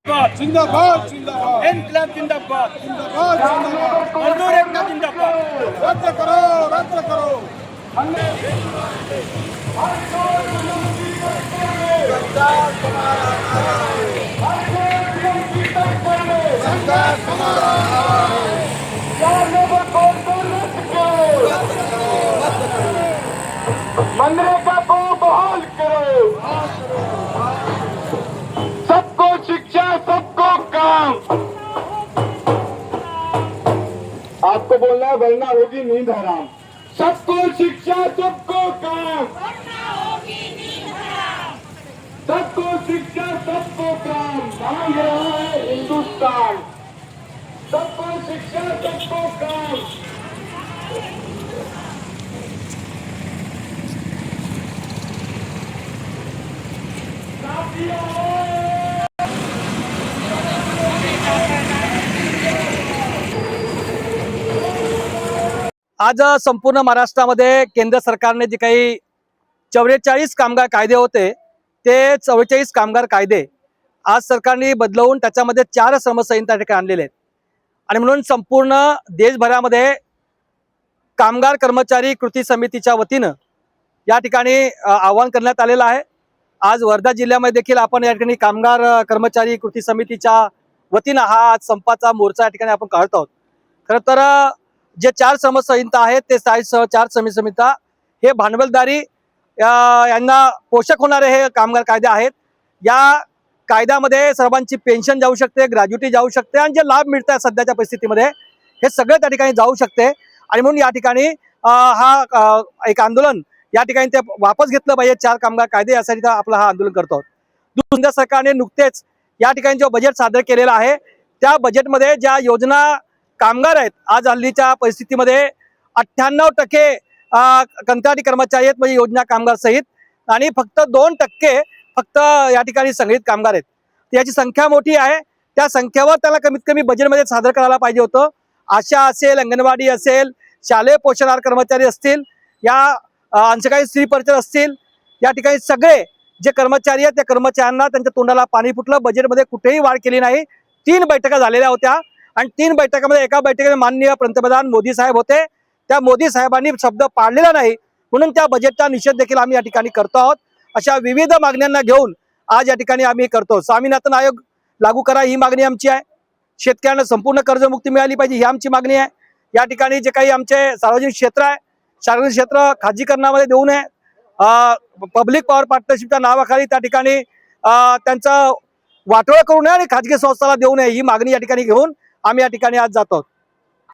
जिंदाबाद जिंदाबाद इनकलाब जिंदाबाद जिंदाबाद जिंदाबाद मजदूर एकता जिंदाबाद रद्द करो रद्द करो मनरेगा को बहाल करो, सबको शिक्षा सबको काम। आपको बोलना है वरना होगी नींद हराम। सबको शिक्षा सबको काम, सबको शिक्षा सबको काम मांग रहा है हिंदुस्तान। सबको शिक्षा सबको काम। आज संपूर्ण महाराष्ट्रामध्ये केंद्र सरकारने जे काही 44 कामगार कायदे होते ते 44 कामगार कायदे आज सरकारने बदलवून त्याच्यामध्ये 4 श्रमसंहिता ठिकाणी आणलेले आहेत आणि म्हणून संपूर्ण देशभरामध्ये कामगार कर्मचारी कृती समितीच्या वतीनं या ठिकाणी आवाहन करण्यात आलेलं आहे। आज वर्धा जिल्ह्यामध्ये देखील आपण या ठिकाणी कामगार कर्मचारी कृती समितीच्या वतीनं हा आज संपाचा मोर्चा या ठिकाणी आपण काढत आहोत। खरं तर जे 4 श्रमसंहिता आहेत ते 4 श्रमसंहिता हे भांडवलदारी यांना पोषक होणारे हे कामगार कायदे आहेत। या कायद्यामध्ये सर्वांची पेन्शन जाऊ शकते, ग्रॅज्युटी जाऊ शकते आणि जे लाभ मिळतात सध्याच्या परिस्थितीमध्ये हे सगळे त्या ठिकाणी जाऊ शकते आणि म्हणून या ठिकाणी हा एक आंदोलन या ठिकाणी ते वापस घेतलं पाहिजे 4 कामगार कायदे यासाठी आपलं हा आंदोलन करतो। दुसऱ्या सरकारने नुकतेच या ठिकाणी जो बजेट सादर केलेला आहे त्या बजेटमध्ये ज्या योजना कामगार आहेत आज हल्लीच्या परिस्थितीमध्ये 98% कंत्राटी कर्मचारी आहेत म्हणजे योजना कामगार सहित आणि फक्त 2% फक्त या ठिकाणी संघटित कामगार आहेत। याची संख्या मोठी आहे, त्या संख्येवर त्याला कमीत कमी बजेटमध्ये सादर करायला पाहिजे होतं। आशा असेल, अंगणवाडी असेल, शालेय पोषण आहार कर्मचारी असतील, या अंशकालीन स्त्री परिचर असतील, या ठिकाणी सगळे जे कर्मचारी आहेत त्या कर्मचाऱ्यांना त्यांच्या तोंडाला पाणी फुटलं। बजेटमध्ये कुठेही वाढ केली नाही। 3 बैठका झालेल्या होत्या आणि 3 बैठकामध्ये एका बैठकीमध्ये माननीय पंतप्रधान मोदी साहेब होते, त्या मोदी साहेबांनी शब्द पाळलेला नाही म्हणून त्या बजेटचा निषेध देखील आम्ही या ठिकाणी करतो आहोत। अशा विविध मागण्यांना घेऊन आज या ठिकाणी आम्ही करतो। स्वामीनाथन आयोग लागू करा ही मागणी आमची आहे। शेतकऱ्यांना संपूर्ण कर्जमुक्ती मिळाली पाहिजे ही आमची मागणी आहे। या ठिकाणी जे काही आमचे सार्वजनिक क्षेत्र आहे सार्वजनिक क्षेत्र खाजगीकरणामध्ये देऊ नये, पब्लिक पॉवर पार्टनरशिपच्या नावाखाली त्या ठिकाणी त्यांचं वाटोळं करू नये आणि खाजगी संस्थांना देऊ नये ही मागणी या ठिकाणी घेऊन आम्ही या ठिकाणी आज जातो।